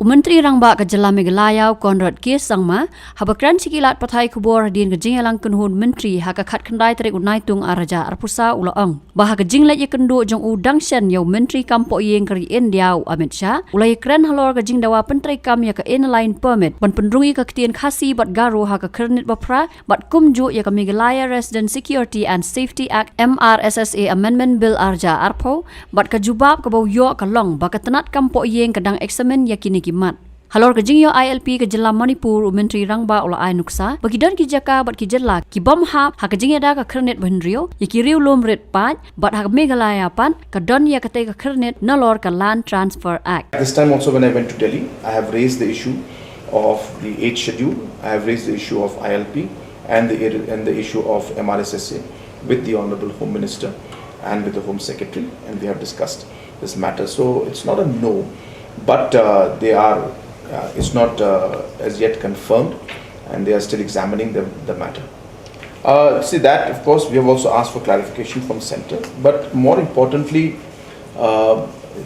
Menteri Rangba ke Jela Meghalaya Conrad K. Sangma habakran sikilat pathai kubor din kejing alang kenhun menteri hakakat kendai tarik unaitung araja arpusa ulaang. Bah kejing lek kendo jong udang shen yau menteri kampok yeng keri India Amit Shah ulai kren halor kejing dawa penteri kam ya ke inline permit ban pendrungi ke ketien khasi bat garo ha ke kernit bapra bat kumju ya ke Meghalaya Resident Security and Safety Act MRSSA Amendment Bill arja arpo bat ke jubab ke bau yo ke long ba ke tenat kampok yeng kedang eksamen yakini mat. Halor kejing yo ILP ke Jela Manipur Menteri Rangba ula ai nuksa bagi dan ki jaka bat ki jela ki bom hap ha kejing ada ka kernet benrio ya ki riu lom ret pat bat ha Meghalaya pan ka don ya kate ka kernet nalor ka Land Transfer Act. This time also when I went to Delhi, I have raised the issue of the 8th schedule, I have raised the issue of ILP and the issue of MRSSA with the Honorable Home Minister and with the Home Secretary, and we have discussed this matter. So it's not a no, but it's not as yet confirmed, and they are still examining the matter. See that, of course, we have also asked for clarification from centre, but more importantly,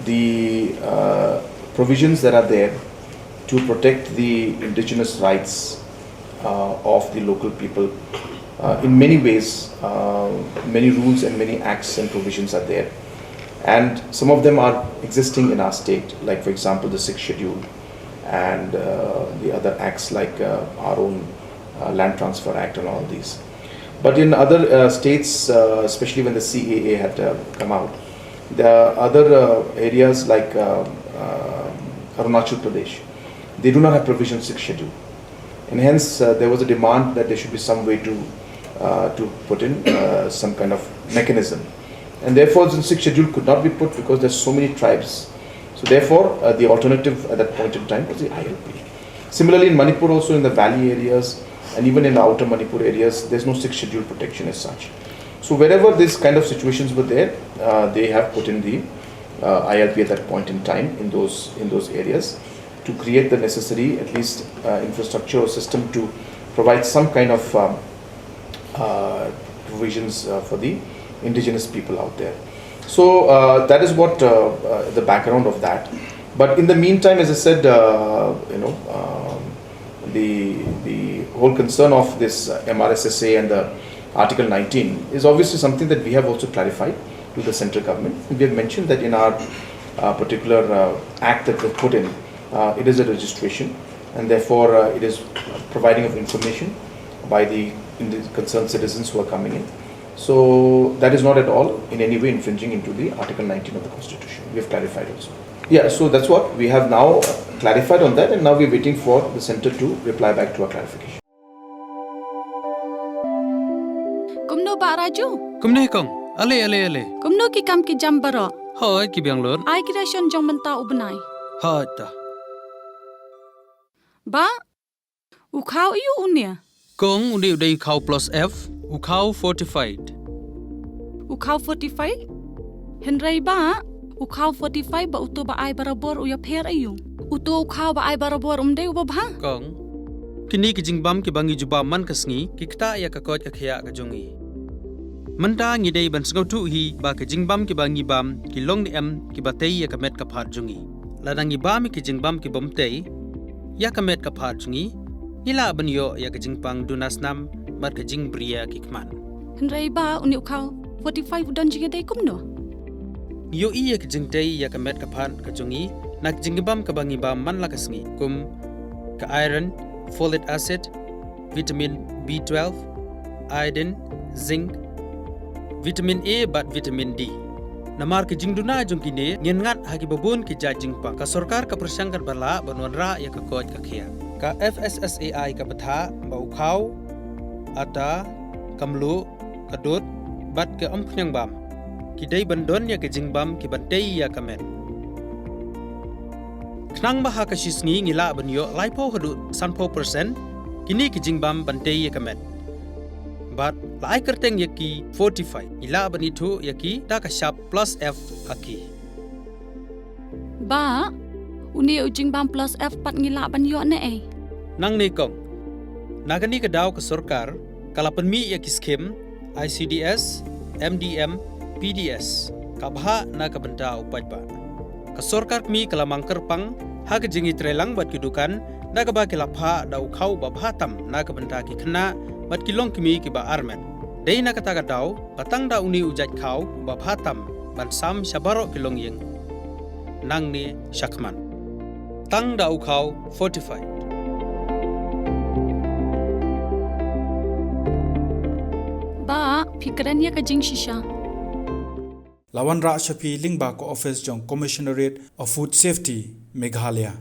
the provisions that are there to protect the indigenous rights of the local people. In many ways, many rules and many acts and provisions are there. And some of them are existing in our state, like for example the 6th schedule and the other acts like our own Land Transfer Act and all these. But in other states, especially when the CAA had come out, there are other areas like Arunachal Pradesh. They do not have provision 6th schedule. And hence there was a demand that there should be some way to put in some kind of mechanism. And therefore the 6th schedule could not be put because there's so many tribes. So therefore the alternative at that point in time was the ILP. Similarly in Manipur also, in the valley areas and even in the outer Manipur areas, there's no 6th schedule protection as such. So wherever this kind of situations were there, they have put in the ILP at that point in time in those areas to create the necessary at least infrastructure or system to provide some kind of provisions for the indigenous people out there. So that is what the background of that. But in the meantime, as I said, the whole concern of this MRSSA and the Article 19 is obviously something that we have also clarified to the central government. We have mentioned that in our particular act that we put in, it is a registration, and therefore it is providing of information by the concerned citizens who are coming in. So that is not at all in any way infringing into the Article 19 of the Constitution. We have clarified also. Yeah, so that's what we have now clarified on that, and now we're waiting for the centre to reply back to our clarification. Kumno ba Raju? Kumne kong, ale. Kumno ki kam ki jam baro? Hoi ki biang lor. Ai creation jong menta ubnai. Hoi ta. Ba? Ukau iu unia. Kong undi udai ukau plus F, ukau fortified. Ukau 45? Henry ba? Ukau 45 ba uto ba ai barabor uya pher ayu. Uto ukau ba ai barabor umde uba ba? Kong, kini ki jingbam ki bangi juba man kasngi, ki kta ya ka kot ka khia ka jongi. Manta ngi dei ban sngau tu hi ba ki jingbam ki bangi bam ki long ni em ki batei ya ka met ka phat jongi. Ladangi bam ki jingbam ki bom tei ya ka met ka phat jongi. Ila banyo ya ka jingpang dunas nam mat ka jing bria ki kman. Henry ba uni ukau 45 udan jiga dei kumno. Yo iya ka jingtei ya ka met ka phat ka jongi nak jingbam ka bangi bam man la kasngi kum ka iron, folic acid, vitamin B12, iodine, zinc, vitamin A bat vitamin D. Namar ki jingduna jongkine ngen ngat hagi babun ki ja jingpa ka sarkar ka persangkar bala banwanra ya ka koj ka khia. Ka FSSAI ka batha ba ukhau ata kamlu kadut bat ke amkhnyang bam ki dei bandon ya ke jingbam ki batei ya kamet knang ba ha ka shisngi ngila banyo laipo hadu sanpo percent kini ki jingbam bantei ya kamet bat lai kerteng ya ki 45 ila bani thu ya ki ta ka sharp plus F aki ba uni ujing bam plus F pat ngila banyo ne eh nang ni kong nagani ka daw ka sarkar kala panmi ya ki scheme ICDS MDM PDS kabha na kabanta upaj ba ka sarkar mi kala mangker pang ha ka jingi trelang bat kidukan na ka ba kilapha da ukhau ba bhatam na ka banta ki khna bat kilong kimi ki ba armet dei na kata ka daw batang da uni ujat khau ba bhatam ban sam shabaro kilong yeng nang ni shakman tang da ukhau 45 ba fikran ya ka jing shisha Lawan Ra Shafi Lingba Ko Office Jong Commissionerate of Food Safety Meghalaya